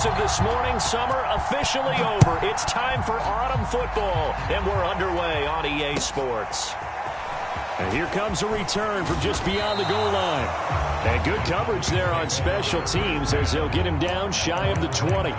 This morning, summer officially over. It's time for autumn football, and we're underway on EA Sports. And here comes a return from just beyond the goal line. And good coverage there on special teams as they'll get him down shy of the 20.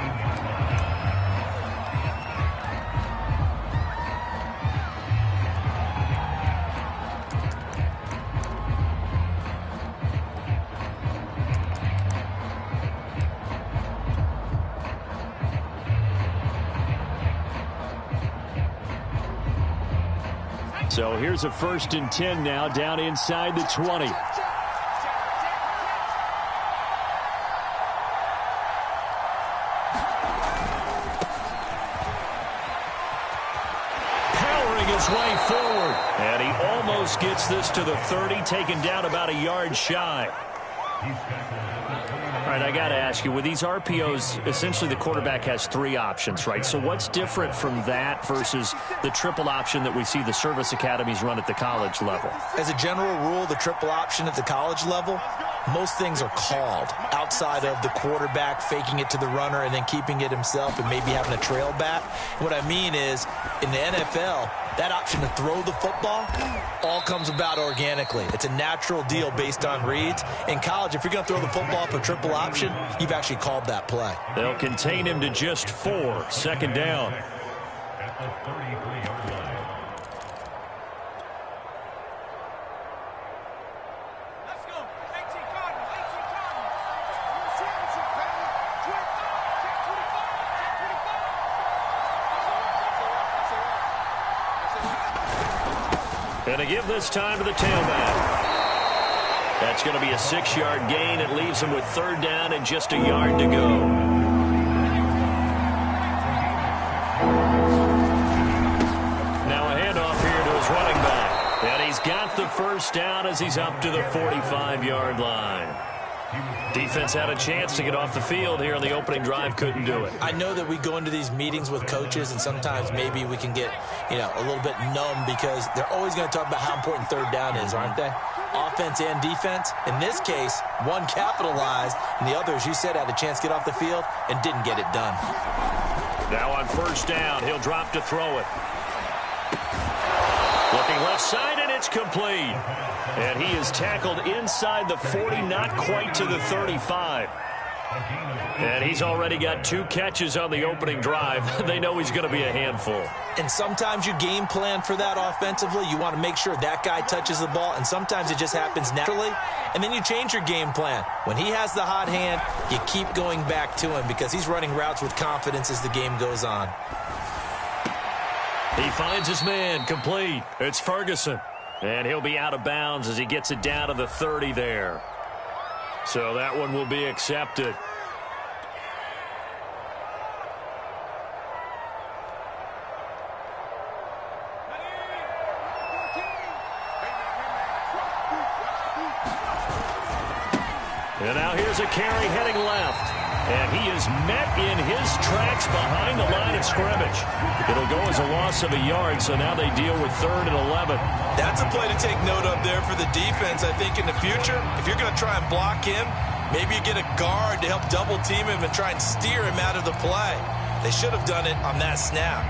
So here's a 1st and 10 now down inside the 20. Powering his way forward. And he almost gets this to the 30, taken down about a yard shy. All right, I got to ask you, with these RPOs, essentially the quarterback has 3 options, right? So what's different from that versus the triple option that we see the service academies run at the college level? As a general rule, the triple option at the college level, most things are called outside of the quarterback faking it to the runner and then keeping it himself and maybe having a trail back. What I mean is, in the NFL, that option to throw the football all comes about organically. It's a natural deal based on reads. In college, if you're going to throw the football up a triple option, you've actually called that play. They'll contain him to just 4, 2nd down. And to give this time to the tailback. That's going to be a 6-yard gain. It leaves him with 3rd down and just a yard to go. Now a handoff here to his running back. And he's got the 1st down as he's up to the 45-yard line. Defense had a chance to get off the field here on the opening drive, couldn't do it. I know that we go into these meetings with coaches, and sometimes maybe we can get, a little bit numb because they're always going to talk about how important 3rd down is, aren't they? Offense and defense. In this case, one capitalized, and the other, as you said, had a chance to get off the field and didn't get it done. Now on 1st down, he'll drop to throw it. Looking left side, and it's complete. And he is tackled inside the 40, not quite to the 35. And he's already got 2 catches on the opening drive. They know he's going to be a handful. And sometimes you game plan for that offensively. You want to make sure that guy touches the ball, and sometimes it just happens naturally. And then you change your game plan. When he has the hot hand, you keep going back to him because he's running routes with confidence as the game goes on. He finds his man, complete. It's Ferguson. And he'll be out of bounds as he gets it down to the 30 there. So that one will be accepted. And now here's a carry heading left. And he is met in his tracks behind the line of scrimmage. It'll go as a loss of a yard, so now they deal with 3rd and 11. That's a play to take note of there for the defense. I think in the future, if you're going to try and block him, maybe you get a guard to help double team him and try and steer him out of the play. They should have done it on that snap.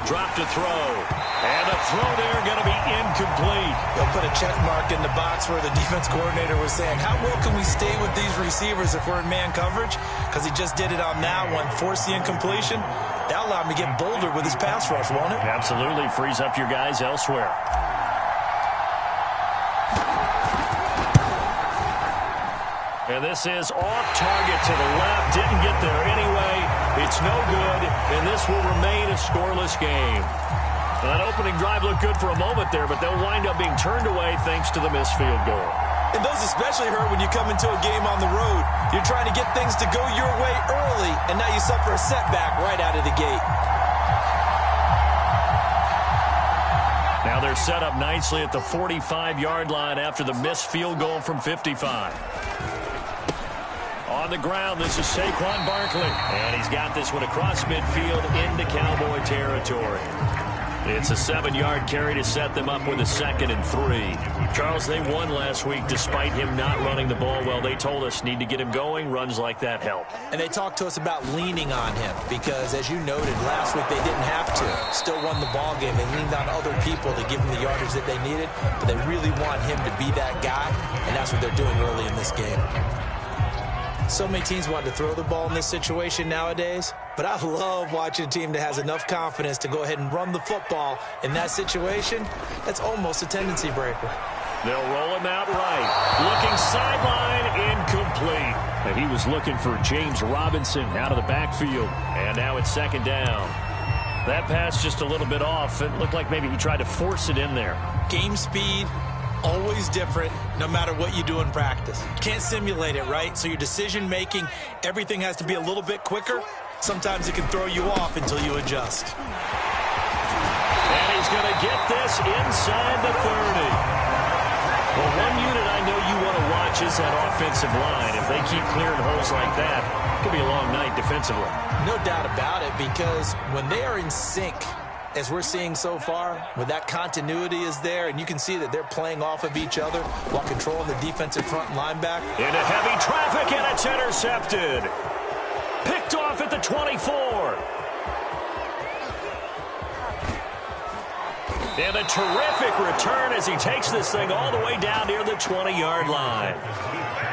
Drop to throw. And the throw there going to be incomplete. They'll put a check mark in the box where the defense coordinator was saying, how well can we stay with these receivers if we're in man coverage? Because he just did it on that one, forced the incompletion. That'll allow him to get bolder with his pass rush, won't it? Absolutely. Frees up your guys elsewhere. And this is off target to the left. Didn't get there anyway. It's no good, and this will remain a scoreless game. That opening drive looked good for a moment there, but they'll wind up being turned away thanks to the missed field goal. And those especially hurt when you come into a game on the road. You're trying to get things to go your way early, and now you suffer a setback right out of the gate. Now they're set up nicely at the 45-yard line after the missed field goal from 55. On the ground, this is Saquon Barkley. And he's got this one across midfield into Cowboy territory. It's a 7-yard carry to set them up with a 2nd and 3. Charles, they won last week despite him not running the ball well. They told us need to get him going. Runs like that help. And they talked to us about leaning on him because, as you noted, last week they didn't have to. Still won the ball game. They leaned on other people to give him the yardage that they needed, but they really want him to be that guy, and that's what they're doing early in this game. So many teams want to throw the ball in this situation nowadays, but I love watching a team that has enough confidence to go ahead and run the football in that situation. That's almost a tendency breaker. They'll roll him out right. Looking sideline, incomplete. And he was looking for James Robinson out of the backfield. And now it's 2nd down. That pass just a little bit off. It looked like maybe he tried to force it in there. Game speed. Always different, no matter what you do in practice. You can't simulate it, right? So your decision-making, everything has to be a little bit quicker. Sometimes it can throw you off until you adjust. And he's going to get this inside the 30. Well, one unit I know you want to watch is that offensive line. If they keep clearing holes like that, it could be a long night defensively. No doubt about it, because when they are in sync, as we're seeing so far, when that continuity is there, and you can see that they're playing off of each other while controlling the defensive front linebacker. Into heavy traffic, and it's intercepted. Picked off at the 24. And a terrific return as he takes this thing all the way down near the 20-yard line.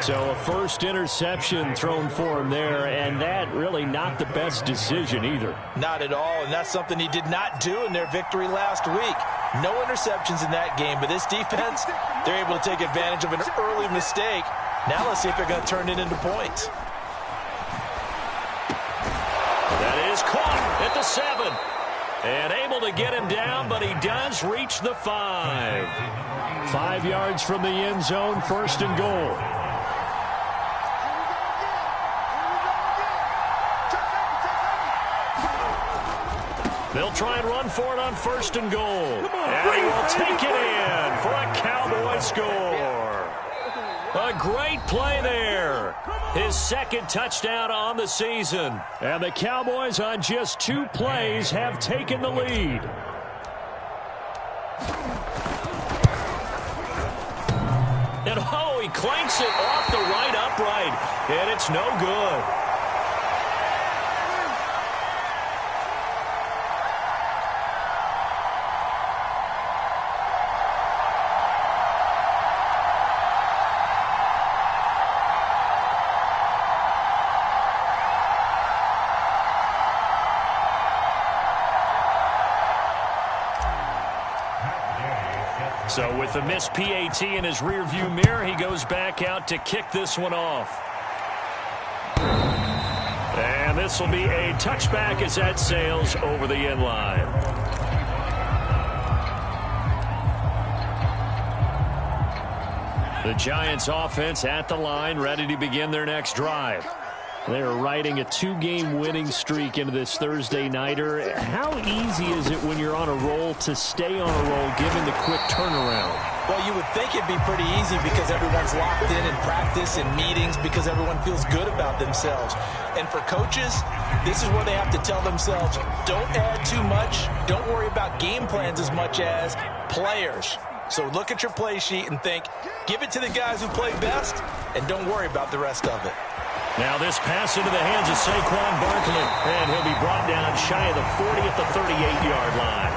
So a first interception thrown for him there, and that really not the best decision either. Not at all, and that's something he did not do in their victory last week. No interceptions in that game, but this defense, they're able to take advantage of an early mistake. Now let's see if they're going to turn it into points. That is caught at the 7. And able to get him down, but he does reach the 5. 5 yards from the end zone, 1st and goal. They'll try and run for it on 1st and goal. And he will take it in for a Cowboy score. A great play there. His 2nd touchdown on the season. And the Cowboys on just 2 plays have taken the lead. And oh, he clanks it off the right upright. And it's no good. So with the missed PAT in his rearview mirror, he goes back out to kick this one off. And this will be a touchback as that sails over the end line. The Giants offense at the line, ready to begin their next drive. They're riding a 2-game winning streak into this Thursday nighter. How easy is it when you're on a roll to stay on a roll given the quick turnaround? Well, you would think it'd be pretty easy because everyone's locked in practice and meetings because everyone feels good about themselves. And for coaches, this is where they have to tell themselves, don't add too much. Don't worry about game plans as much as players. So look at your play sheet and think, give it to the guys who play best, and don't worry about the rest of it. Now this pass into the hands of Saquon Barkley, and he'll be brought down shy of the 40 at the 38-yard line.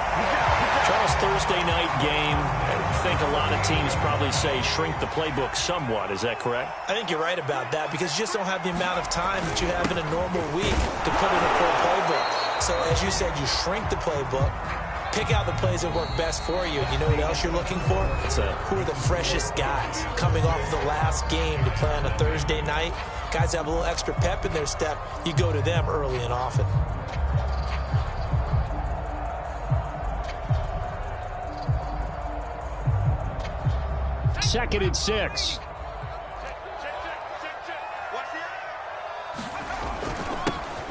Charles, Thursday night game, I think a lot of teams probably say shrink the playbook somewhat. Is that correct? I think you're right about that because you just don't have the amount of time that you have in a normal week to put in a full playbook. So as you said, you shrink the playbook. Pick out the plays that work best for you. You know what else you're looking for? Who are the freshest guys coming off the last game to play on a Thursday night? Guys have a little extra pep in their step. You go to them early and often. Second and 6.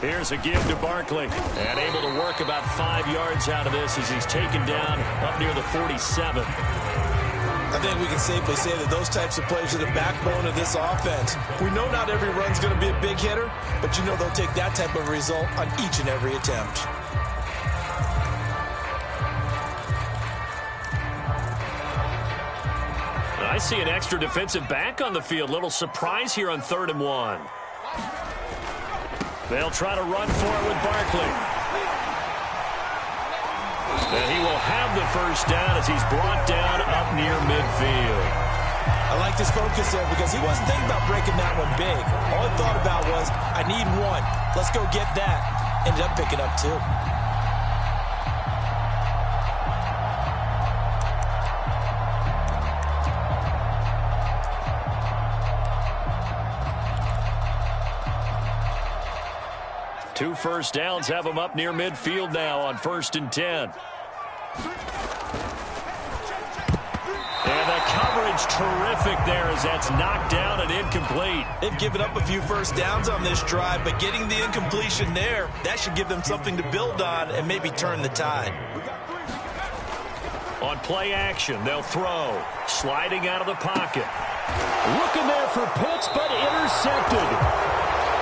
Here's a give to Barkley. And able to work about 5 yards out of this as he's taken down up near the 47. I think we can safely say that those types of plays are the backbone of this offense. We know not every run's going to be a big hitter, but you know they'll take that type of result on each and every attempt. I see an extra defensive back on the field. Little surprise here on 3rd and 1. They'll try to run for it with Barkley. And he will have the first down as he's brought down up near midfield. I like his focus there because he wasn't thinking about breaking that one big. All he thought about was, I need one. Let's go get that. Ended up picking up 2. Two first downs have him up near midfield now on 1st and 10. And the coverage terrific there as that's knocked down and incomplete. They've given up a few first downs on this drive, but getting the incompletion there, that should give them something to build on and maybe turn the tide. On play action, they'll throw. Sliding out of the pocket. Looking there for Pitts, but intercepted.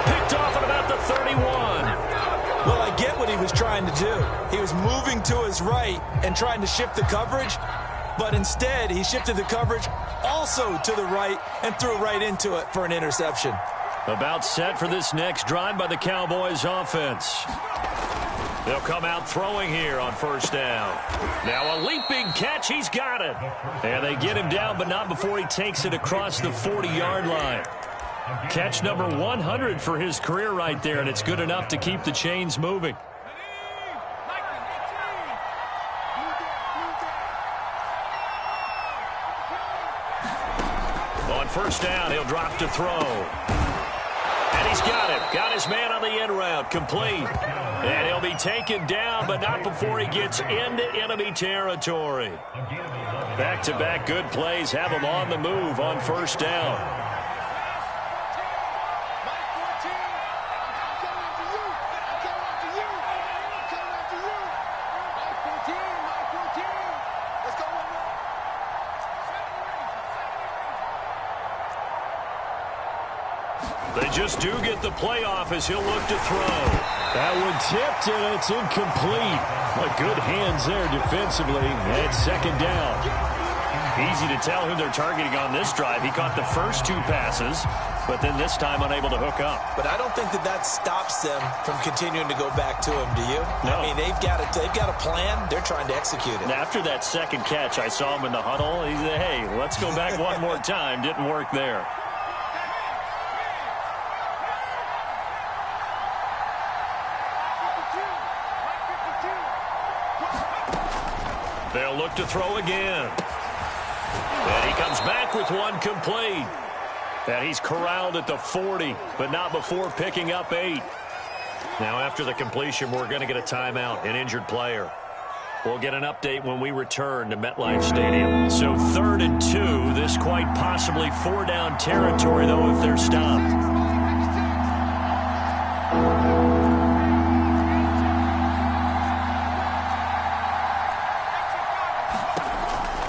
Picked off at about the 31. Well, I get what he was trying to do. He was moving to his right and trying to shift the coverage, but instead he shifted the coverage also to the right and threw right into it for an interception. About set for this next drive by the Cowboys offense. They'll come out throwing here on 1st down. Now a leaping catch. He's got it. And they get him down, but not before he takes it across the 40-yard line. Catch number 100 for his career right there, and it's good enough to keep the chains moving. On 1st down, he'll drop to throw. And he's got him. Got his man on the end route. Complete. And he'll be taken down, but not before he gets into enemy territory. Back-to-back good plays have him on the move on 1st down. They just do get the playoff as he'll look to throw. That one tipped, and it's incomplete. But good hands there defensively, and it's 2nd down. Easy to tell who they're targeting on this drive. He caught the first 2 passes, but then this time unable to hook up. But I don't think that stops them from continuing to go back to him, do you? No. I mean, they've got a plan. They're trying to execute it. And after that second catch, I saw him in the huddle. He said, hey, let's go back one more time. Didn't work there. They'll look to throw again. And he comes back with one complete. And he's corralled at the 40, but not before picking up 8. Now, after the completion, we're going to get a timeout, an injured player. We'll get an update when we return to MetLife Stadium. So 3rd and 2, this quite possibly 4-down territory, though, if they're stopped.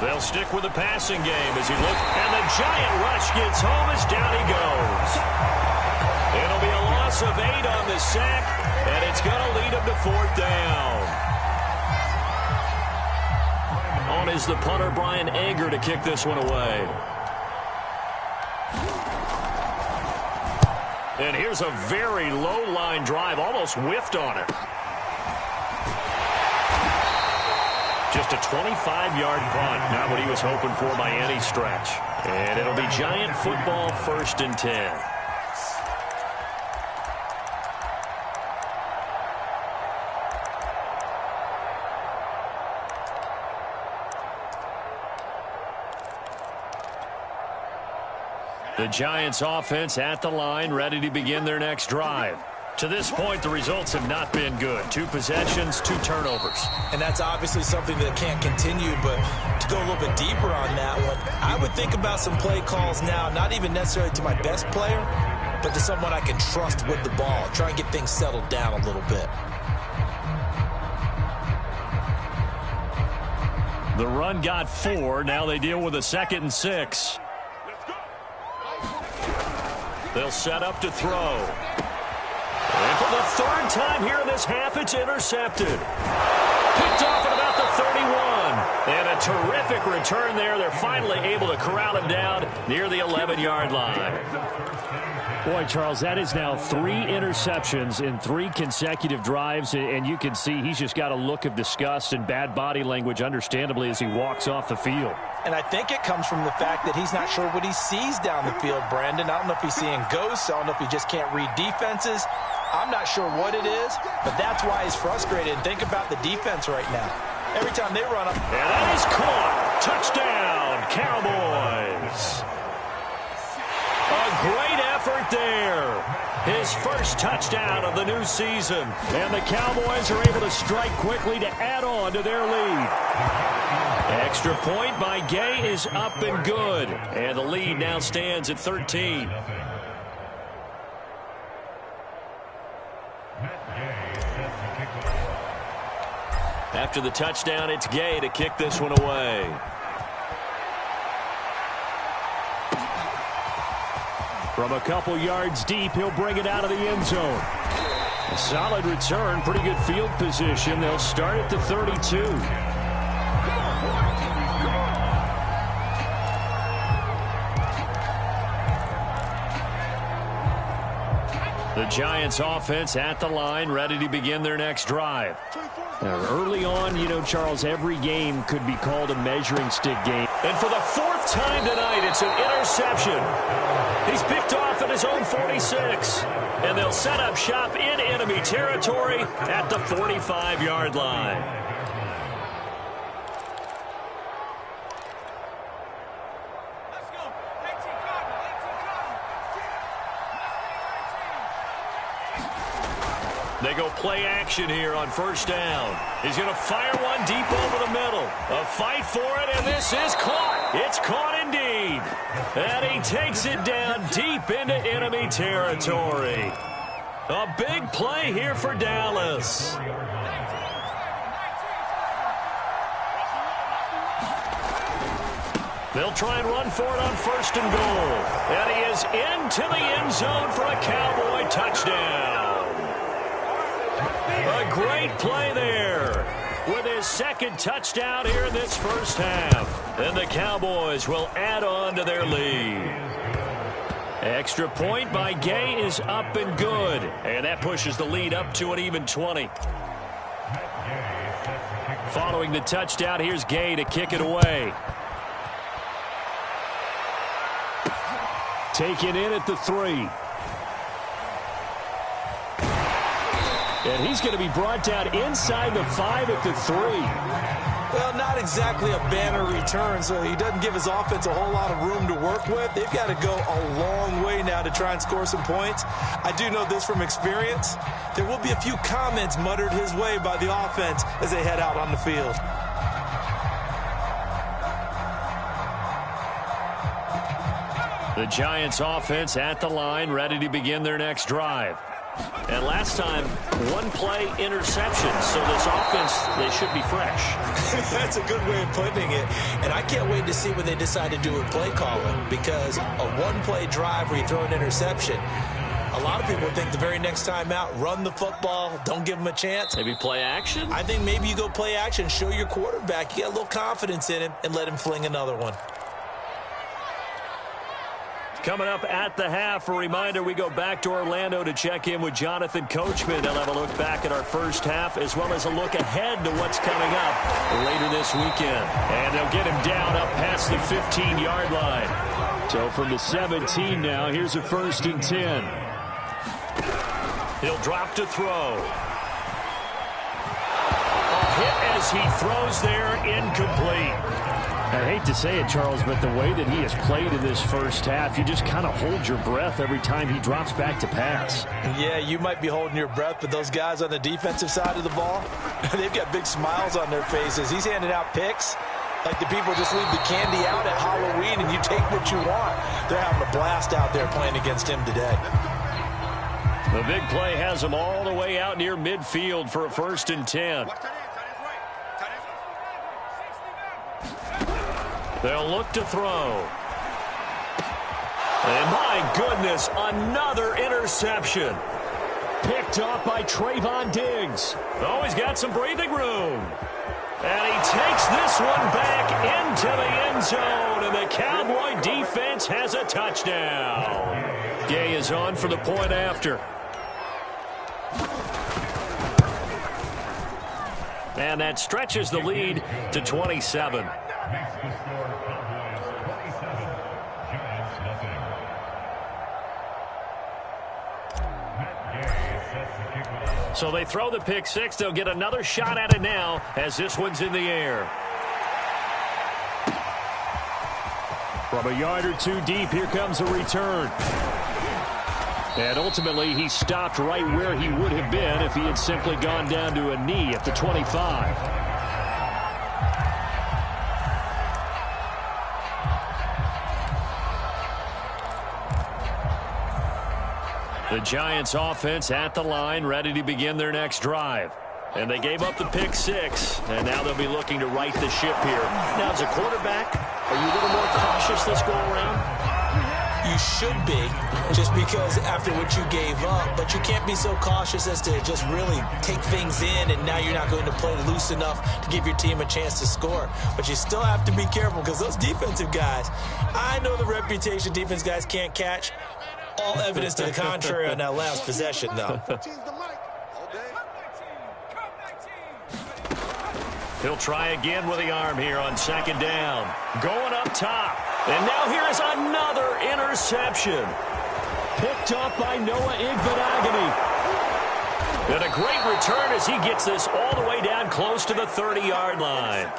They'll stick with the passing game as he looks, and the giant rush gets home as down he goes. It'll be a loss of 8 on the sack, and it's going to lead him to 4th down. On is the punter, Brian Ager, to kick this one away. And here's a very low-line drive, almost whiffed on it. Just a 25-yard punt, not what he was hoping for by any stretch. And it'll be Giant football, 1st and 10. The Giants offense at the line, ready to begin their next drive. To this point, the results have not been good. 2 possessions, 2 turnovers. And that's obviously something that can't continue, but to go a little bit deeper on that one, I would think about some play calls now, not even necessarily to my best player, but to someone I can trust with the ball. Try and get things settled down a little bit. The run got 4. Now they deal with a 2nd and 6. They'll set up to throw. And for the 3rd time here in this half, it's intercepted. Picked off at about the 31. And a terrific return there. They're finally able to corral him down near the 11-yard line. Boy, Charles, that is now 3 interceptions in 3 consecutive drives, and you can see he's just got a look of disgust and bad body language, understandably, as he walks off the field. And I think it comes from the fact that he's not sure what he sees down the field, Brandon. I don't know if he's seeing ghosts. I don't know if he just can't read defenses. I'm not sure what it is, but that's why he's frustrated. And think about the defense right now. Every time they run up. And that is caught. Touchdown, Cowboys. A great effort there. His first touchdown of the new season. And the Cowboys are able to strike quickly to add on to their lead. Extra point by Gay is up and good. And the lead now stands at 13. After the touchdown, it's Gay to kick this one away. From a couple yards deep, he'll bring it out of the end zone. A solid return, pretty good field position. They'll start at the 32. The Giants offense at the line, ready to begin their next drive. Now, early on, you know, Charles, every game could be called a measuring stick game. And for the 4th time tonight, it's an interception. He's picked off at his own 46. And they'll set up shop in enemy territory at the 45-yard line. They go play action here on 1st down. He's going to fire one deep over the middle. A fight for it, and this is caught. It's caught indeed. And he takes it down deep into enemy territory. A big play here for Dallas. They'll try and run for it on 1st and goal. And he is into the end zone for a Cowboy touchdown. A great play there with his 2nd touchdown here in this first half. And the Cowboys will add on to their lead. Extra point by Gay is up and good. And that pushes the lead up to an even 20. Following the touchdown, here's Gay to kick it away. Taken in at the 3. And he's going to be brought down inside the 5 at the 3. Well, not exactly a banner return, so he doesn't give his offense a whole lot of room to work with. They've got to go a long way now to try and score some points. I do know this from experience. There will be a few comments muttered his way by the offense as they head out on the field. The Giants offense at the line, ready to begin their next drive. And last time, 1-play interception. So this offense, they should be fresh. That's a good way of putting it. And I can't wait to see what they decide to do with play calling. Because a 1-play drive where you throw an interception, a lot of people think the very next time out, run the football, don't give them a chance. Maybe play action? I think maybe you go play action, show your quarterback, you get a little confidence in him, and let him fling another one. Coming up at the half, a reminder, we go back to Orlando to check in with Jonathan Coachman. They'll have a look back at our first half as well as a look ahead to what's coming up later this weekend. And they'll get him down up past the 15-yard line. So from the 17 now, here's a 1st and 10. He'll drop to throw. A hit as he throws there, incomplete. I hate to say it, Charles, but the way that he has played in this first half, you just kind of hold your breath every time he drops back to pass. Yeah, you might be holding your breath, but those guys on the defensive side of the ball, they've got big smiles on their faces. He's handing out picks like the people just leave the candy out at Halloween and you take what you want. They're having a blast out there playing against him today. The big play has them all the way out near midfield for a 1st and 10. They'll look to throw. And my goodness, another interception. Picked up by Trayvon Diggs. Oh, he's got some breathing room. And he takes this one back into the end zone. And the Cowboy defense has a touchdown. Gay is on for the point after. And that stretches the lead to 27. So they throw the pick six. They'll get another shot at it now as this one's in the air. From a yard or two deep, here comes a return. And ultimately, he stopped right where he would have been if he had simply gone down to a knee at the 25. The Giants offense at the line, ready to begin their next drive. And they gave up the pick six, and now they'll be looking to right the ship here. Now, as a quarterback, are you a little more cautious this go around? You should be, just because after what you gave up, but you can't be so cautious as to just really take things in, and now you're not going to play loose enough to give your team a chance to score. But you still have to be careful because those defensive guys, I know the reputation defense guys can't catch. All evidence to the contrary on that last possession, though. He'll try again with the arm here on 2nd down. Going up top. And now here is another interception. Picked up by Noah Igbenogany. And a great return as he gets this all the way down close to the 30-yard line.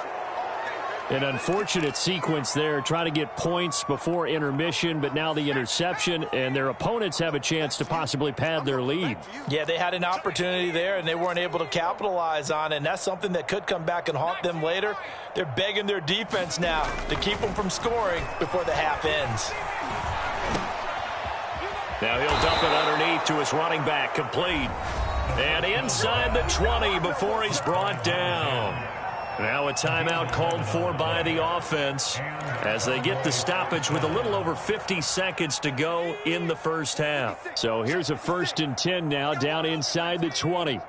An unfortunate sequence there, trying to get points before intermission, but now the interception, and their opponents have a chance to possibly pad their lead. Yeah, they had an opportunity there, and they weren't able to capitalize on it, and that's something that could come back and haunt them later. They're begging their defense now to keep them from scoring before the half ends. Now he'll dump it underneath to his running back, complete. And inside the 20 before he's brought down. Now a timeout called for by the offense as they get the stoppage with a little over 50 seconds to go in the first half. So here's a 1st and 10 now down inside the 20.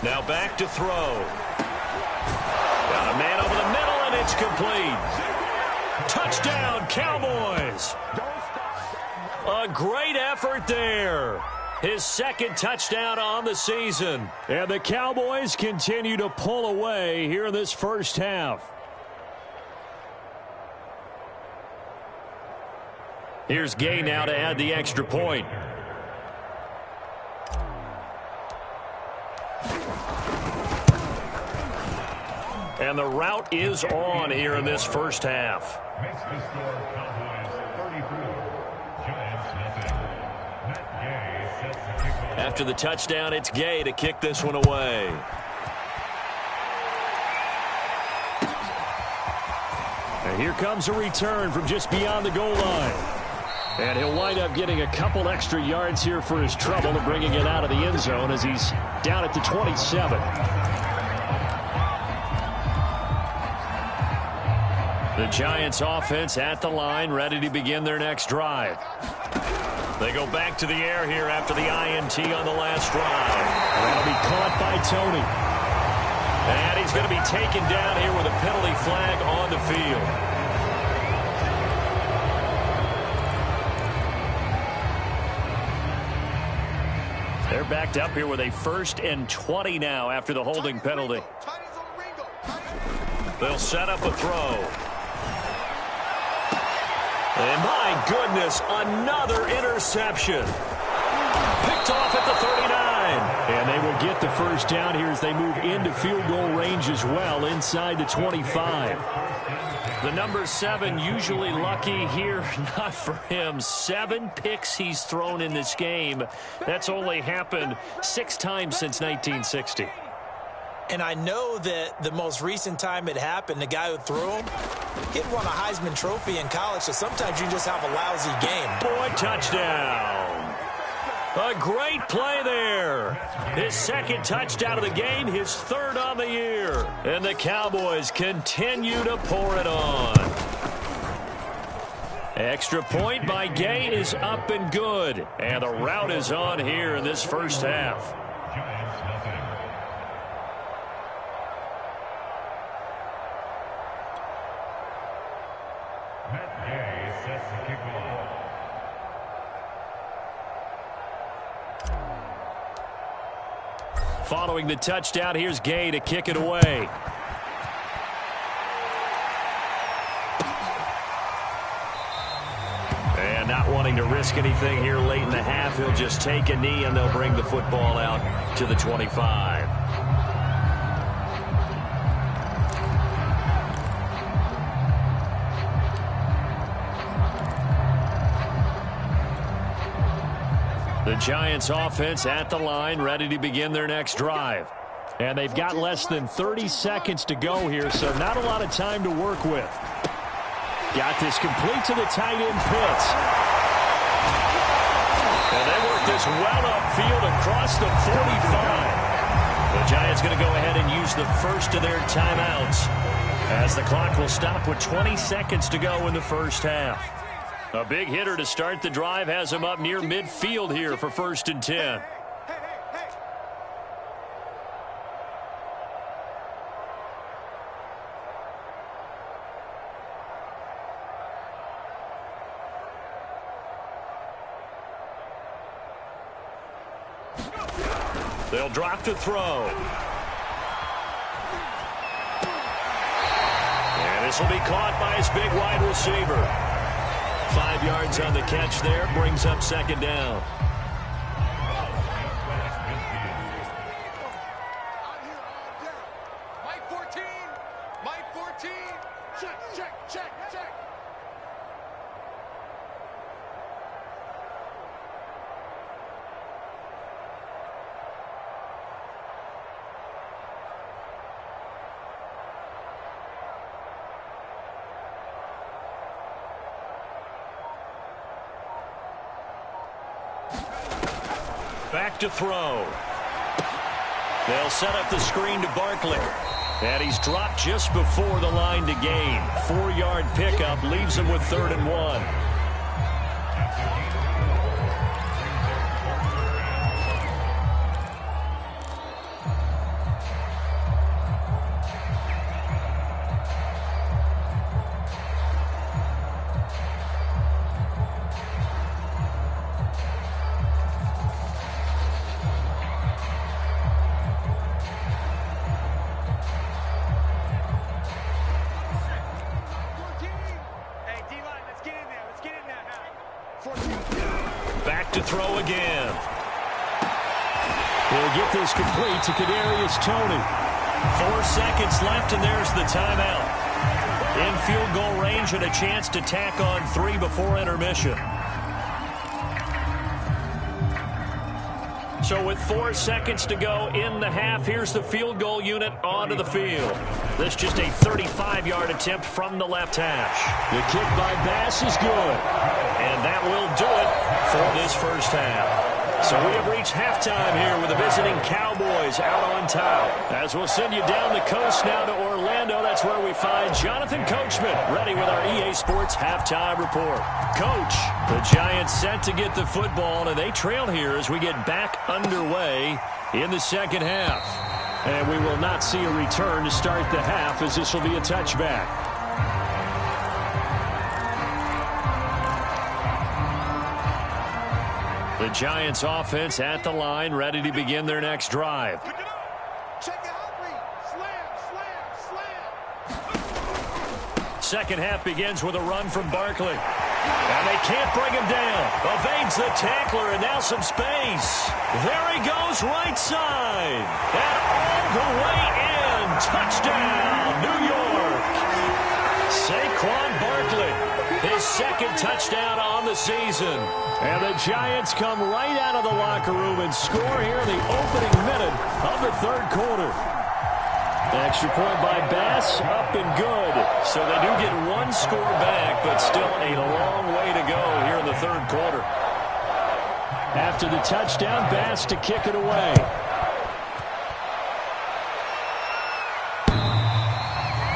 Now back to throw. Got a man over the middle, and it's complete. Touchdown, Cowboys. A great effort there. His 2nd touchdown on the season. And the Cowboys continue to pull away here in this first half. Here's Gay now to add the extra point. And the route is on here in this first half. After the touchdown, it's Gay to kick this one away. And here comes a return from just beyond the goal line. And he'll wind up getting a couple extra yards here for his trouble and bringing it out of the end zone as he's down at the 27. The Giants offense at the line, ready to begin their next drive. They go back to the air here after the INT on the last drive. That'll be caught by Tony. And he's going to be taken down here with a penalty flag on the field. They're backed up here with a 1st and 20 now after the holding penalty. They'll set up a throw. And my goodness, another interception. Picked off at the 39. And they will get the first down here as they move into field goal range as well inside the 25. The number 7 usually lucky here, not for him. 7 picks he's thrown in this game. That's only happened 6 times since 1960. And I know that the most recent time it happened, the guy who threw him, he won a Heisman Trophy in college, so sometimes you just have a lousy game. Boy, touchdown. A great play there. His second touchdown of the game, his third on the year. And the Cowboys continue to pour it on. Extra point by Gay is up and good. And the rout is on here in this first half. Following the touchdown, here's Gay to kick it away. And not wanting to risk anything here late in the half, he'll just take a knee and they'll bring the football out to the 25. The Giants offense at the line, ready to begin their next drive. And they've got less than 30 seconds to go here, so not a lot of time to work with. Got this complete to the tight end Pitts. And they work this well upfield across the 45. The Giants going to go ahead and use the first of their timeouts as the clock will stop with 20 seconds to go in the first half. A big hitter to start the drive has him up near midfield here for 1st and 10. They'll drop to throw. And this will be caught by his big wide receiver. 5 yards on the catch there, brings up 2nd down. Mike 14, Mike 14, check. Back to throw. They'll set up the screen to Barkley. And he's dropped just before the line to gain. 4-yard pickup leaves him with 3rd and 1. Back to throw again. He'll get this complete to Kadarius Toney. 4 seconds left, and there's the timeout. In field goal range and a chance to tack on 3 before intermission. So with 4 seconds to go in the half, here's the field goal unit onto the field. This just a 35-yard attempt from the left hash. The kick by Bass is good. And that will do it for this first half. So we have reached halftime here with the visiting Cowboys out on top. As we'll send you down the coast now to Orlando, that's where we find Jonathan Coachman ready with our EA Sports halftime report. Coach, the Giants set to get the football, and they trail here as we get back underway in the second half. And we will not see a return to start the half, as this will be a touchback. The Giants offense at the line, ready to begin their next drive. Second half begins with a run from Barkley. And they can't bring him down. Evades the tackler, and now some space. There he goes, right side. And all the way in. Touchdown, New York. Saquon Barkley, his second touchdown on the season. And the Giants come right out of the locker room and score here in the opening minute of the third quarter. Extra point by Bass, up and good. So they do get one score back, but still a long way to go here in the third quarter. After the touchdown, Bass to kick it away.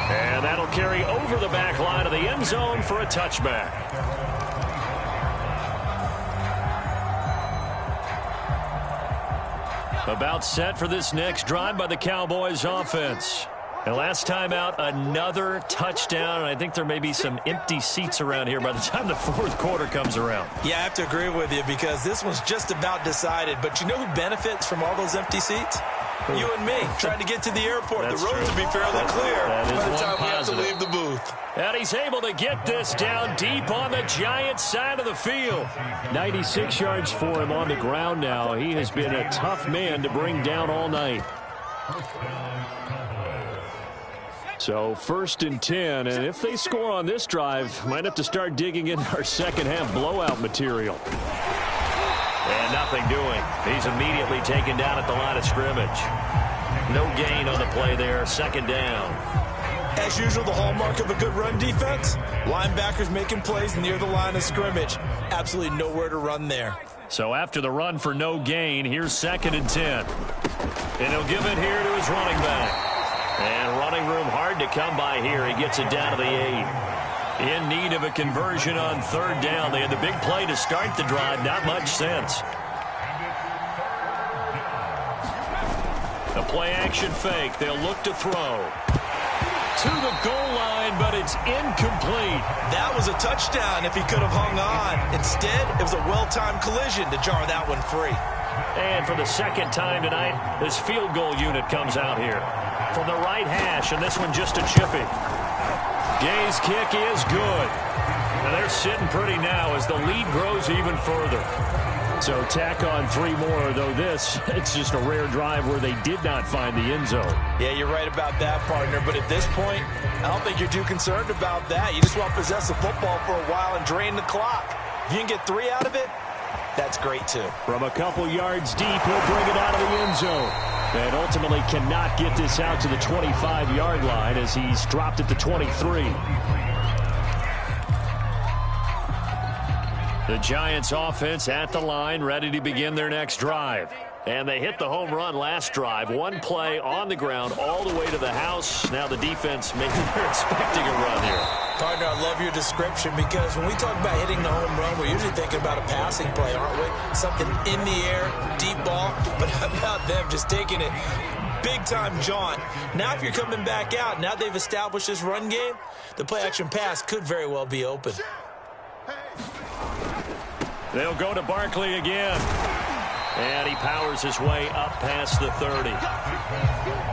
And that'll carry over the back line of the end zone for a touchback. About set for this next drive by the Cowboys offense. And last time out, another touchdown. And I think there may be some empty seats around here by the time the fourth quarter comes around. Yeah, I have to agree with you because this one's just about decided. But you know who benefits from all those empty seats? You and me, trying to get to the airport. The roads will be fairly clear by the time we have to leave the booth. And he's able to get this down deep on the Giants side of the field. 96 yards for him on the ground now. He has been a tough man to bring down all night. So 1st and 10, and if they score on this drive, might have to start digging in our second half blowout material. And nothing doing. He's immediately taken down at the line of scrimmage. No gain on the play there. 2nd down. As usual, the hallmark of a good run defense, linebackers making plays near the line of scrimmage. Absolutely nowhere to run there. So after the run for no gain, here's 2nd and 10. And he'll give it here to his running back. And running room hard to come by here. He gets it down to the 8. In need of a conversion on 3rd down. They had the big play to start the drive. Not much sense. The play action fake. They'll look to throw. To the goal line, but it's incomplete. That was a touchdown if he could have hung on. Instead, it was a well-timed collision to jar that one free. And for the 2nd time tonight, this field goal unit comes out here. From the right hash, and this one just a chippy. Gay's kick is good. And they're sitting pretty now as the lead grows even further. So tack on 3 more, though it's just a rare drive where they did not find the end zone. Yeah, you're right about that, partner. But at this point, I don't think you're too concerned about that. You just want to possess the football for a while and drain the clock. If you can get 3 out of it, that's great, too. From a couple yards deep, he'll bring it out of the end zone. And ultimately cannot get this out to the 25-yard line as he's dropped at the 23. The Giants offense at the line, ready to begin their next drive. And they hit the home run last drive. One play on the ground all the way to the house. Now the defense, maybe they're expecting a run here. Partner, I love your description because when we talk about hitting the home run, we're usually thinking about a passing play, aren't we? Something in the air, deep ball. But how about them just taking it big-time jaunt? Now if you're coming back out, now they've established this run game, the play-action pass could very well be open. They'll go to Barkley again. And he powers his way up past the 30.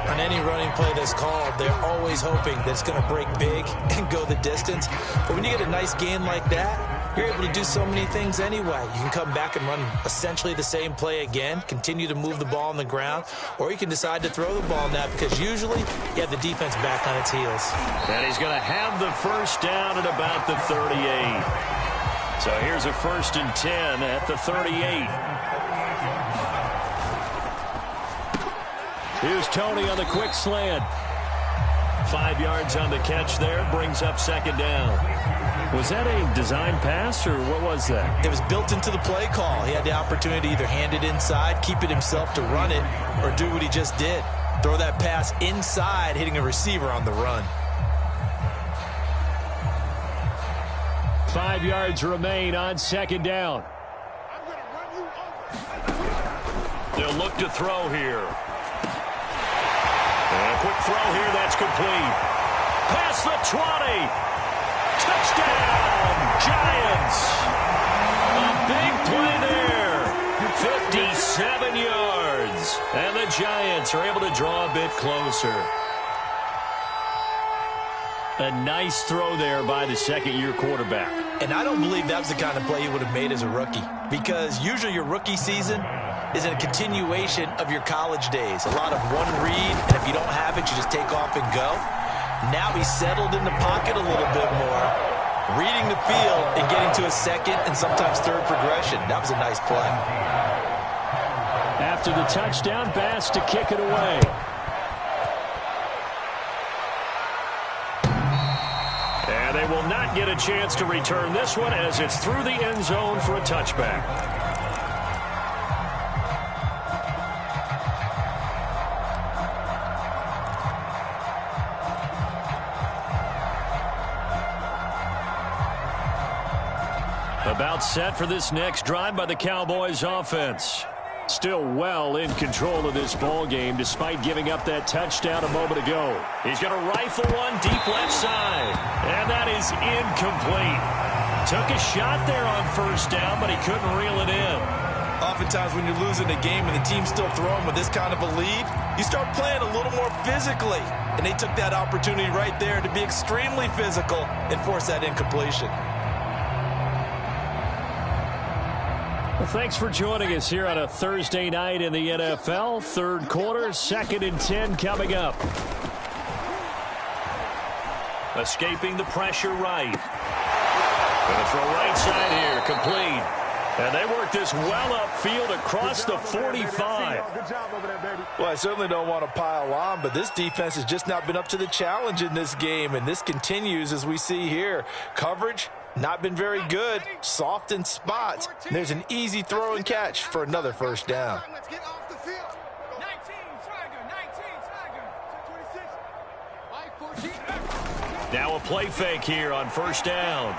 On any running play that's called, they're always hoping that it's going to break big and go the distance. But when you get a nice gain like that, you're able to do so many things anyway. You can come back and run essentially the same play again, continue to move the ball on the ground, or you can decide to throw the ball now because usually you have the defense back on its heels. And he's going to have the 1st down at about the 38. So here's a 1st and 10 at the 38. Here's Tony on the quick slant. 5 yards on the catch there. Brings up 2nd down. Was that a design pass, or what was that? It was built into the play call. He had the opportunity to either hand it inside, keep it himself to run it, or do what he just did. Throw that pass inside, hitting a receiver on the run. 5 yards remain on 2nd down. They'll look to throw here. And a quick throw here, that's complete. Past the 20. Touchdown, Giants. A big play there. 57 yards. And the Giants are able to draw a bit closer. A nice throw there by the 2nd-year quarterback. And I don't believe that was the kind of play he would have made as a rookie. Because usually your rookie season is a continuation of your college days. A lot of one read, and if you don't have it, you just take off and go. Now he's settled in the pocket a little bit more, reading the field and getting to a 2nd and sometimes 3rd progression. That was a nice play. After the touchdown, Bass to kick it away. not get a chance to return this one as it's through the end zone for a touchback. About set for this next drive by the Cowboys offense. Still well in control of this ball game despite giving up that touchdown a moment ago. He's going to rifle one deep left side. And that is incomplete. Took a shot there on first down, but he couldn't reel it in. Oftentimes when you're losing a game and the team's still throwing with this kind of a lead, you start playing a little more physically. And they took that opportunity right there to be extremely physical and force that incompletion. Well, thanks for joining us here on a Thursday night in the NFL. Third quarter, 2nd and 10 coming up. Escaping the pressure right. Going to throw right side here, complete. And they work this well upfield across the 45. Well, I certainly don't want to pile on, but this defense has just not been up to the challenge in this game, and this continues as we see here. Coverage, not been very good, soft in spots. And there's an easy throw and catch for another first down. Now a play fake here on first down.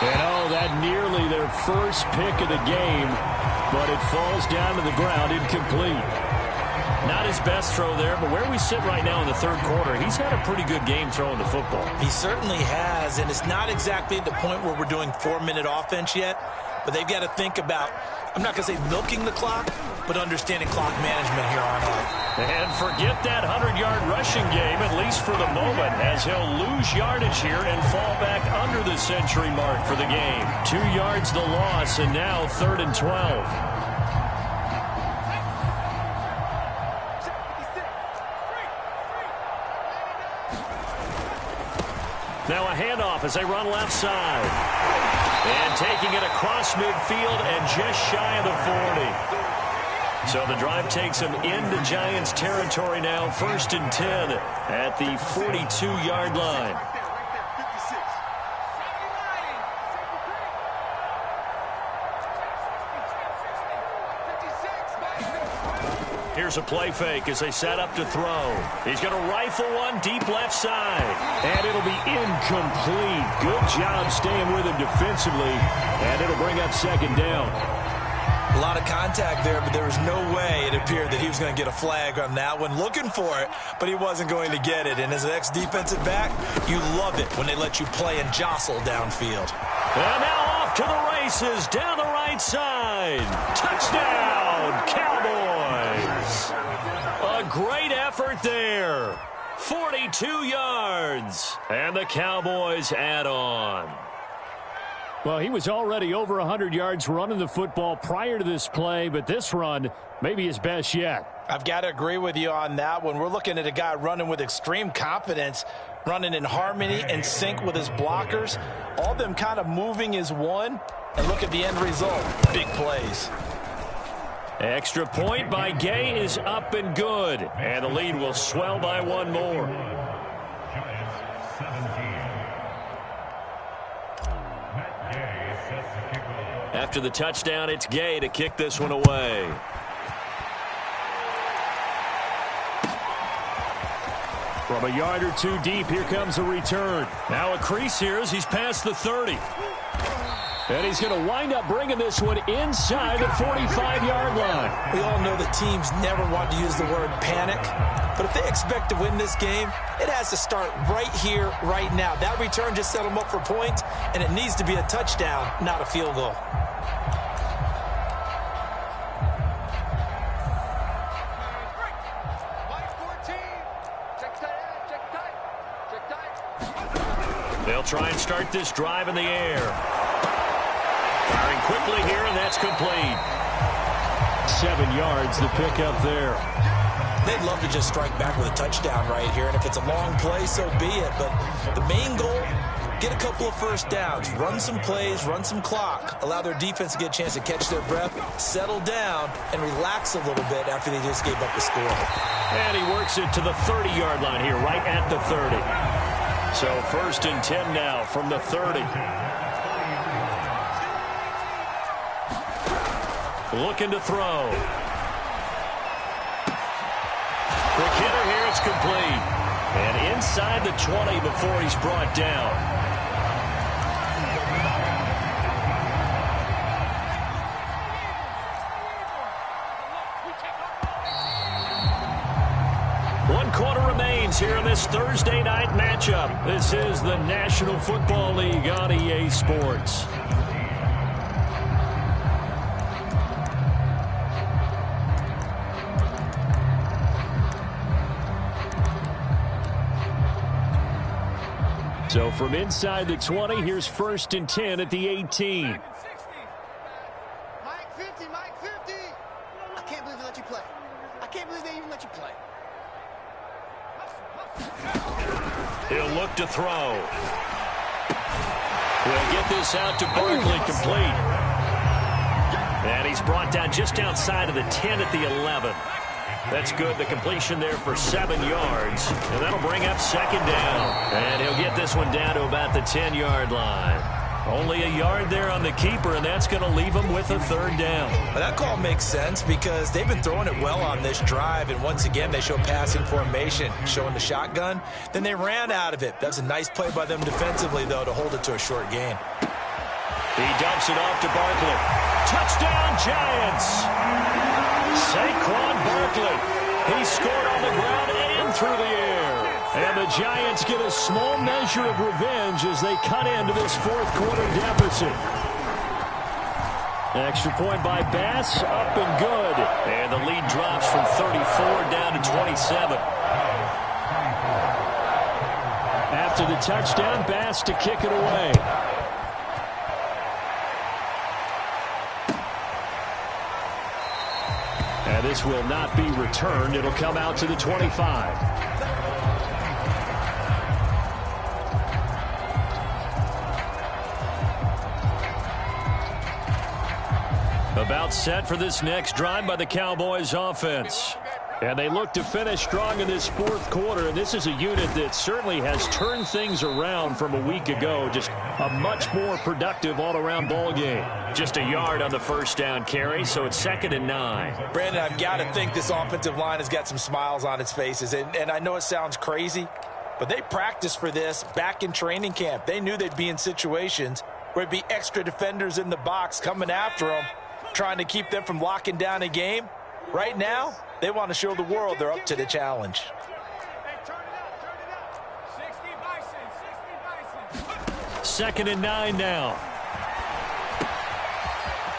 And oh, that nearly their first pick of the game, but it falls down to the ground incomplete. Not his best throw there, but where we sit right now in the third quarter, he's had a pretty good game throwing the football. He certainly has, and it's not exactly at the point where we're doing 4-minute offense yet, but they've got to think about, I'm not going to say milking the clock, but understanding clock management here on out. And forget that 100-yard rushing game, at least for the moment, as he'll lose yardage here and fall back under the century mark for the game. 2 yards the loss, and now 3rd and 12. Now a handoff as they run left side. And taking it across midfield and just shy of the 40. So the drive takes them into Giants territory now. 1st and 10 at the 42-yard line. Here's a play fake as they set up to throw. He's going to rifle one deep left side. And it'll be incomplete. Good job staying with him defensively. And it'll bring up 2nd down. A lot of contact there, but there was no way it appeared that he was going to get a flag on that one. Looking for it, but he wasn't going to get it. And as an ex-defensive back, you love it when they let you play and jostle downfield. And now off to the races down the right side. Touchdown, Cowboys. A great effort there. 42 yards. And the Cowboys add on. Well, he was already over 100 yards running the football prior to this play, but this run may be his best yet. I've got to agree with you on that one. We're looking at a guy running with extreme confidence, running in harmony and sync with his blockers. All of them kind of moving as one. And look at the end result. Big plays. Extra point by Gay is up and good. And the lead will swell by one more. After the touchdown, it's Gay to kick this one away. From a yard or two deep, here comes a return. Now a crease here as he's past the 30. And he's going to wind up bringing this one inside the 45-yard line. We all know that teams never want to use the word panic. But if they expect to win this game, it has to start right here, right now. That return just set them up for points, and it needs to be a touchdown, not a field goal. They'll try and start this drive in the air. Firing quickly here, and that's complete. 7 yards, the pickup there. They'd love to just strike back with a touchdown right here, and if it's a long play, so be it. But the main goal, get a couple of first downs, run some plays, run some clock, allow their defense to get a chance to catch their breath, settle down, and relax a little bit after they just gave up the score. And he works it to the 30-yard line here, right at the 30. So 1st and 10 now from the 30. Looking to throw. Quick hitter here, it's complete. And inside the 20 before he's brought down. One quarter remains here in this Thursday night matchup. This is the National Football League on EA Sports. So from inside the 20, here's 1st and 10 at the 18. Mike 50, Mike 50. I can't believe they let you play. I can't believe they even let you play. He'll look to throw. We'll get this out to Barkley, complete. And he's brought down just outside of the 10 at the 11. That's good. The completion there for 7 yards. And that'll bring up 2nd down. And he'll get this one down to about the 10-yard line. Only a yard there on the keeper, and that's going to leave him with a 3rd down. Well, that call makes sense because they've been throwing it well on this drive, and once again, they show passing formation, showing the shotgun. Then they ran out of it. That's a nice play by them defensively, though, to hold it to a short gain. He dumps it off to Barkley. Touchdown, Giants! Saquon Barkley. He scored on the ground and through the air. And the Giants get a small measure of revenge as they cut into this 4th quarter deficit. Extra point by Bass, up and good. And the lead drops from 34 down to 27. After the touchdown, Bass to kick it away. And this will not be returned. It'll come out to the 25. About set for this next drive by the Cowboys offense. And they look to finish strong in this 4th quarter. And this is a unit that certainly has turned things around from a week ago. Just a much more productive all-around ball game. Just a yard on the 1st down carry, so it's 2nd and 9. Brandon, I've got to think this offensive line has got some smiles on its faces. And I know it sounds crazy, but they practiced for this back in training camp. They knew they'd be in situations where it'd be extra defenders in the box coming after them, trying to keep them from locking down a game. Right now, they want to show the world they're up to the challenge. Hey, turn it up, turn it up. 60 Bison, 2nd and 9 now.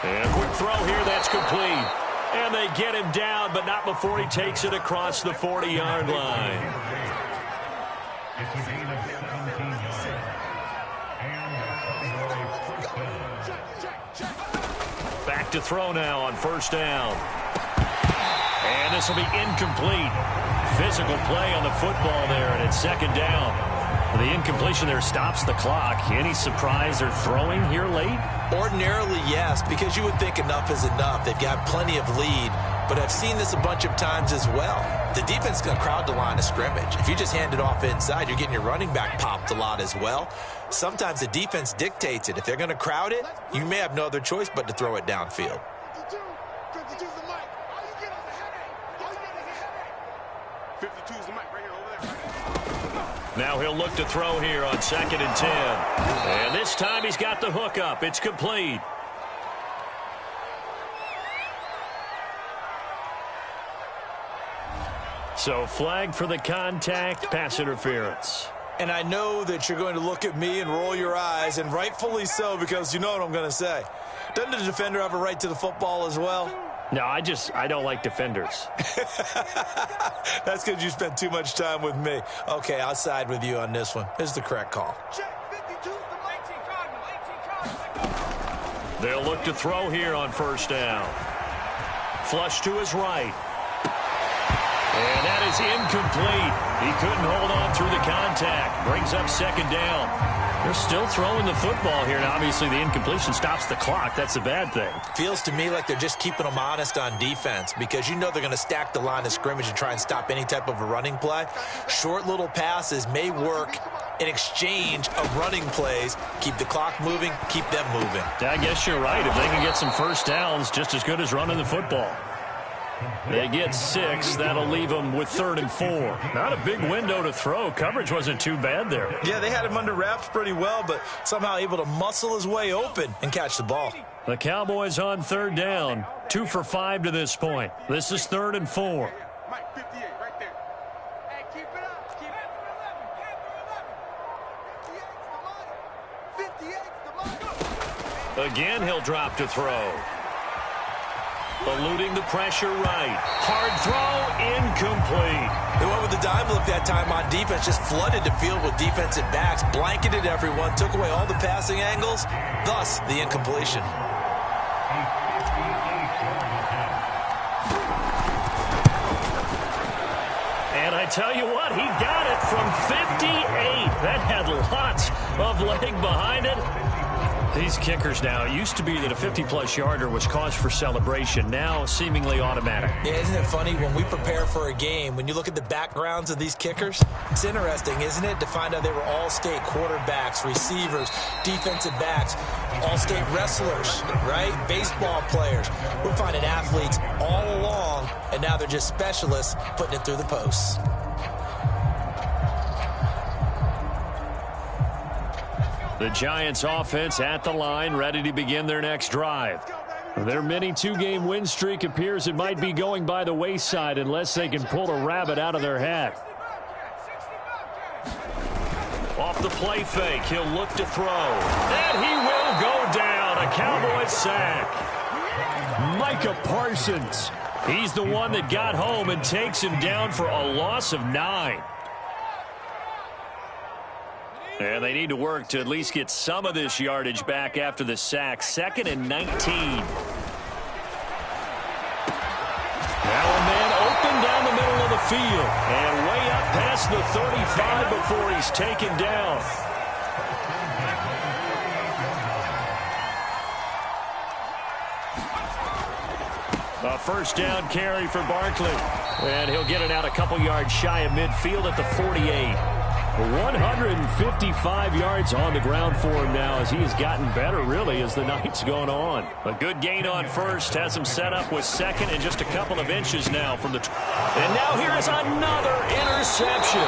And a quick throw here, that's complete. And they get him down, but not before he takes it across the 40-yard line. Back to throw now on 1st down. And this will be incomplete. Physical play on the football there, and it's 2nd down. The incompletion there stops the clock. Any surprise they're throwing here late? Ordinarily, yes, because you would think enough is enough. They've got plenty of lead, but I've seen this a bunch of times as well. The defense is going to crowd the line of scrimmage. If you just hand it off inside, you're getting your running back popped a lot as well. Sometimes the defense dictates it. If they're going to crowd it, you may have no other choice but to throw it downfield. 52's the mic. All you get is a headache. All you get is a headache. 52's the mic right here, over there. Now he'll look to throw here on 2nd and 10. And this time he's got the hook up. It's complete. So flag for the contact, pass interference. And I know that you're going to look at me and roll your eyes, and rightfully so, because you know what I'm going to say. Doesn't the defender have a right to the football as well? No, I don't like defenders. That's because you spent too much time with me. Okay, I'll side with you on this one. This is the correct call. Check, 52's the mic. 18 Cardinal. They'll look to throw here on 1st down. Flush to his right. And that is incomplete. He couldn't hold on through the contact. Brings up 2nd down. They're still throwing the football here. Now, obviously, the incompletion stops the clock. That's a bad thing. Feels to me like they're just keeping them honest on defense because you know they're going to stack the line of scrimmage and try and stop any type of a running play. Short little passes may work in exchange of running plays. Keep the clock moving, keep them moving. Yeah, I guess you're right. If they can get some first downs, just as good as running the football. They get 6. That'll leave them with 3rd and 4. Not a big window to throw. Coverage wasn't too bad there. Yeah, they had him under wraps pretty well, but somehow able to muscle his way open and catch the ball. The Cowboys on 3rd down. 2 for 5 to this point. This is 3rd and 4. Mike, 58, right there. Hey, keep it up. Keep it. 58's the money. Again, he'll drop to throw. Eluding the pressure right. Hard throw, incomplete. They went with the dime look that time on defense, just flooded the field with defensive backs, blanketed everyone, took away all the passing angles, thus the incompletion. And I tell you what, he got it from 58. That had lots of leg behind it. These kickers now, it used to be that a 50-plus yarder was cause for celebration. Now, seemingly automatic. Yeah, isn't it funny when we prepare for a game, when you look at the backgrounds of these kickers? It's interesting, isn't it, to find out they were all-state quarterbacks, receivers, defensive backs, all-state wrestlers, right? Baseball players. We're finding athletes all along, and now they're just specialists putting it through the posts. The Giants offense at the line, ready to begin their next drive. Their mini 2-game win streak appears it might be going by the wayside unless they can pull a rabbit out of their hat. Off the play fake, he'll look to throw. And he will go down. A Cowboys sack. Micah Parsons. He's the one that got home and takes him down for a loss of 9. And they need to work to at least get some of this yardage back after the sack. 2nd and 19. Now a man open down the middle of the field. And way up past the 35 before he's taken down. A first down carry for Barkley. And he'll get it out a couple yards shy of midfield at the 48. 155 yards on the ground for him now as he has gotten better, really, as the night's gone on. A good gain on first, has him set up with 2nd and just a couple of inches now from the... And now here is another interception.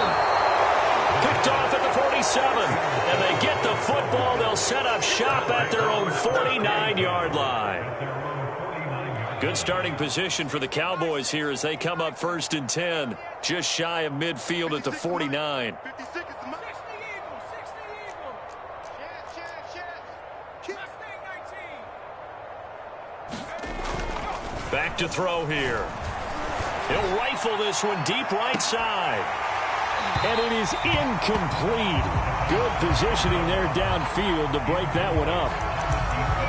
Picked off at the 47. And they get the football. They'll set up shop at their own 49-yard line. Good starting position for the Cowboys here as they come up 1st and 10. Just shy of midfield at the 49. Back to throw here. He'll rifle this one deep right side. And it is incomplete. Good positioning there downfield to break that one up.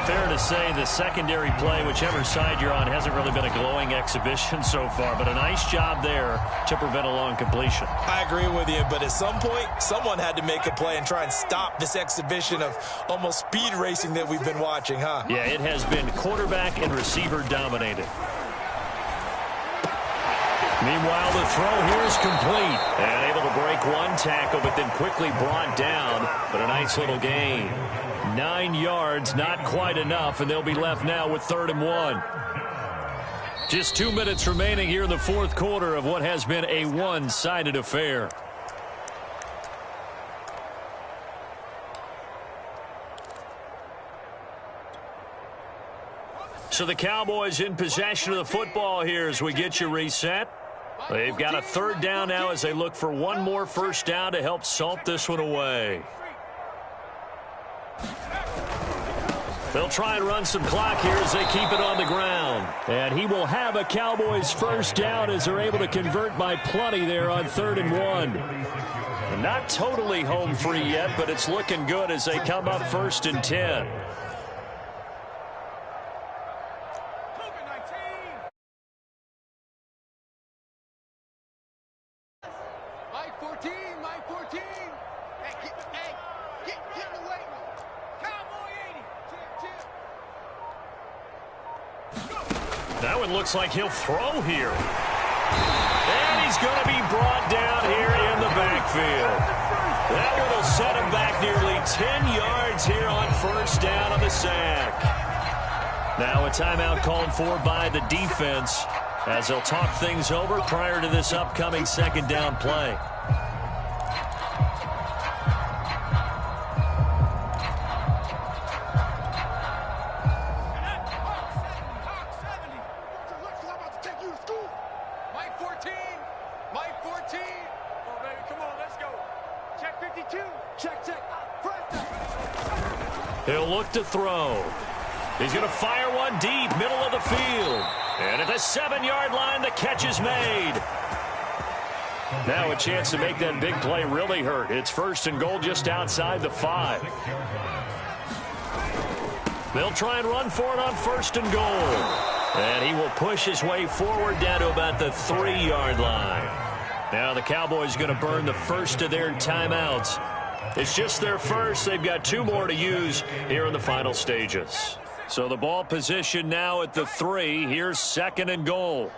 Fair to say the secondary play, whichever side you're on, hasn't really been a glowing exhibition so far, but a nice job there to prevent a long completion. I agree with you, but at some point, someone had to make a play and try and stop this exhibition of almost speed racing that we've been watching, huh? Yeah, it has been quarterback and receiver dominated. Meanwhile, the throw here is complete. And able to break one tackle, but then quickly brought down. But a nice little gain. 9 yards, not quite enough, and they'll be left now with 3rd and 1. Just 2 minutes remaining here in the 4th quarter of what has been a one-sided affair. So the Cowboys in possession of the football here as we get you reset. They've got a 3rd down now as they look for one more first down to help salt this one away. They'll try and run some clock here as they keep it on the ground. And he will have a Cowboys first down as they're able to convert by plenty there on 3rd and 1. Not totally home free yet, but it's looking good as they come up 1st and 10. Mike 14, Mike 14. Hey, Get in the way. Cowboy 80. That one looks like he'll throw here. And he's going to be brought down here in the backfield. That one will set him back nearly 10 yards here on first down on the sack. Now a timeout called for by the defense as they'll talk things over prior to this upcoming second down play. He'll look to throw. He's going to fire one deep, middle of the field. And at the 7-yard line, the catch is made. Now a chance to make that big play really hurt. It's first and goal just outside the 5. They'll try and run for it on first and goal. And he will push his way forward down to about the 3-yard line. Now the Cowboys going to burn the first of their timeouts. It's just their first. They've got 2 more to use here in the final stages. So the ball position now at the 3. Here's second and goal.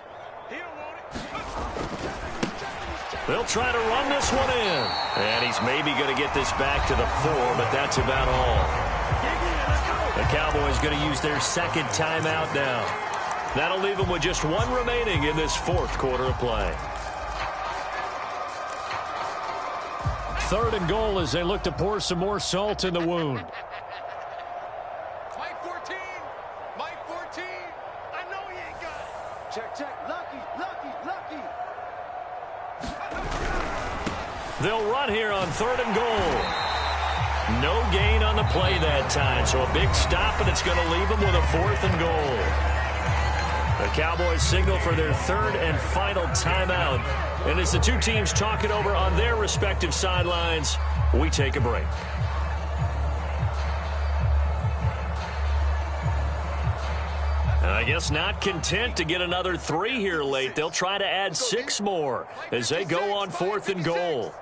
They'll try to run this one in. And he's maybe going to get this back to the 4, but that's about all. The Cowboys going to use their second timeout now. That'll leave them with just 1 remaining in this 4th quarter of play. Third and goal as they look to pour some more salt in the wound. Mike 14. Mike 14. I know he ain't got it. Check, check. Lucky. They'll run here on third and goal. No gain on the play that time, so a big stop, and it's going to leave them with a 4th and goal. The Cowboys signal for their 3rd and final timeout. And as the 2 teams talk it over on their respective sidelines, we take a break. I guess not content to get another 3 here late. They'll try to add 6 more as they go on 4th and goal.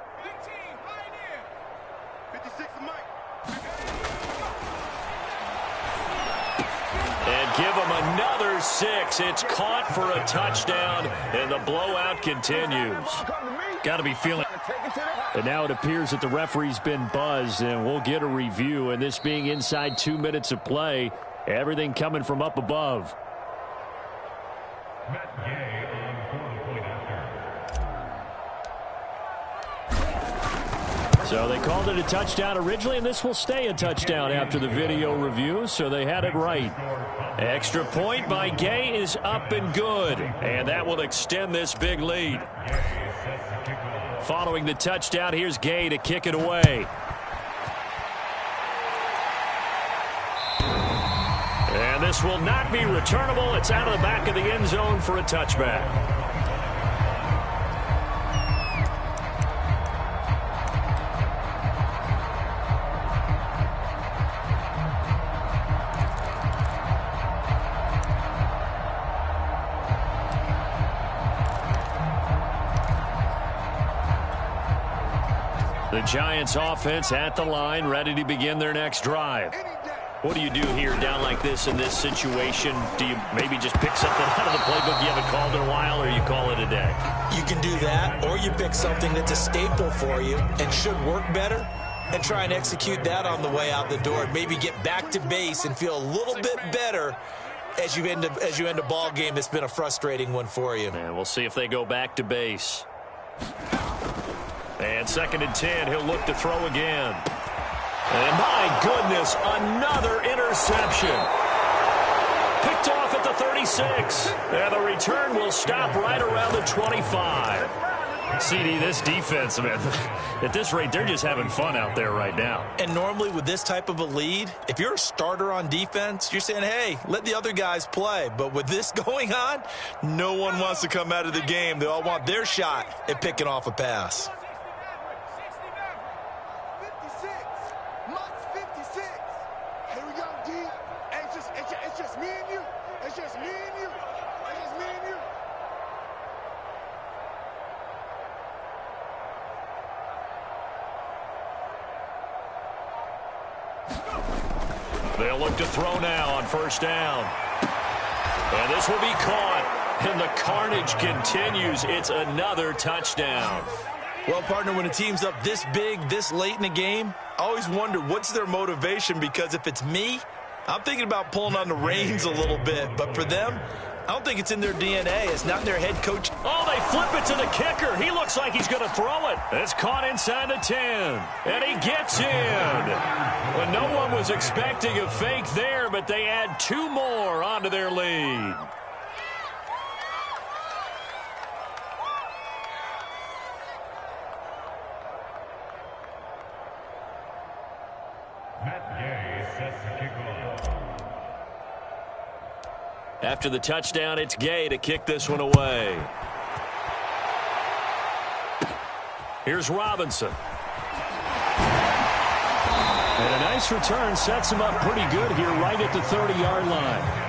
And give them another 6. It's caught for a touchdown, and the blowout continues. Got to be feeling. And now it appears that the referee's been buzzed, and we'll get a review. And this being inside 2 minutes of play, everything coming from up above. So they called it a touchdown originally, and this will stay a touchdown after the video review, so they had it right. Extra point by Gay is up and good, and that will extend this big lead. Following the touchdown, here's Gay to kick it away. And this will not be returnable. It's out of the back of the end zone for a touchback. The Giants offense at the line, ready to begin their next drive. What do you do here down like this in this situation? Do you maybe just pick something out of the playbook you haven't called in a while, or you call it a day? You can do that, or you pick something that's a staple for you and should work better and try and execute that on the way out the door. Maybe get back to base and feel a little bit better as you end a ball game that's been a frustrating one for you. And we'll see if they go back to base. And 2nd and 10, he'll look to throw again. And my goodness, another interception. Picked off at the 36. And the return will stop right around the 25. CD, this defense, man, at this rate, they're just having fun out there right now. And normally with this type of a lead, if you're a starter on defense, you're saying, hey, let the other guys play. But with this going on, no one wants to come out of the game. They all want their shot at picking off a pass. They'll look to throw now on first down. And this will be caught. And the carnage continues. It's another touchdown. Well, partner, when a team's up this big, this late in the game, I always wonder what's their motivation, because if it's me, I'm thinking about pulling on the reins a little bit. But for them, I don't think it's in their DNA. It's not in their head coach. Oh, they flip it to the kicker. He looks like he's going to throw it. It's caught inside the 10. And he gets in. Well, no one was expecting a fake there, but they add 2 more onto their lead. After the touchdown, it's Gay to kick this one away. Here's Robinson. And a nice return sets him up pretty good here right at the 30-yard line.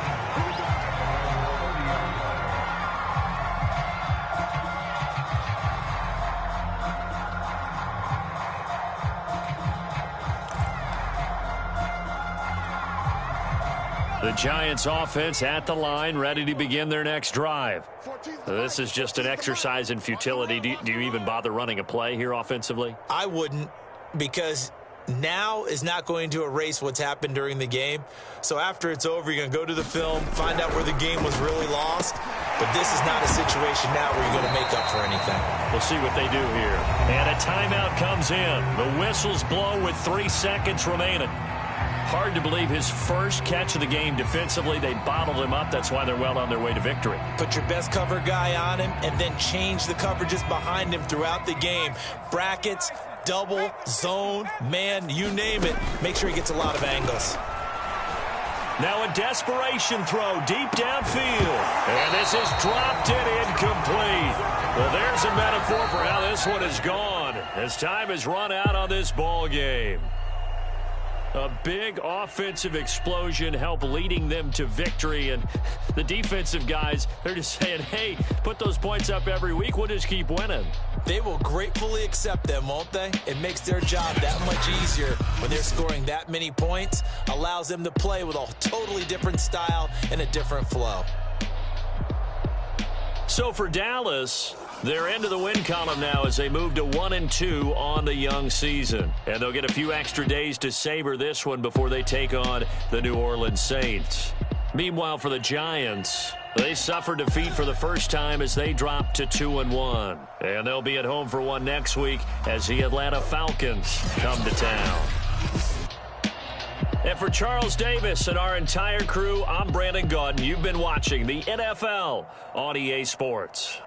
The Giants offense at the line, ready to begin their next drive. This is just an exercise in futility. Do you even bother running a play here offensively? I wouldn't, because now is not going to erase what's happened during the game. So after it's over, you're going to go to the film, find out where the game was really lost. But this is not a situation now where you're going to make up for anything. We'll see what they do here. And a timeout comes in. The whistles blow with 3 seconds remaining. Hard to believe his first catch of the game defensively. They bottled him up. That's why they're well on their way to victory. Put your best cover guy on him and then change the coverages behind him throughout the game. Brackets, double, zone, man, you name it. Make sure he gets a lot of angles. Now a desperation throw deep downfield. And this is dropped and incomplete. Well, there's a metaphor for how this one is gone as time has run out on this ball game. A big offensive explosion helped leading them to victory. And the defensive guys, they're just saying, hey, put those points up every week. We'll just keep winning. They will gratefully accept them, won't they? It makes their job that much easier when they're scoring that many points. Allows them to play with a totally different style and a different flow. So for Dallas, they're into the win column now as they move to 1-2 on the young season. And they'll get a few extra days to savor this one before they take on the New Orleans Saints. Meanwhile, for the Giants, they suffered defeat for the first time as they dropped to 2-1. And they'll be at home for one next week as the Atlanta Falcons come to town. And for Charles Davis and our entire crew, I'm Brandon Gaudin. You've been watching the NFL on EA Sports.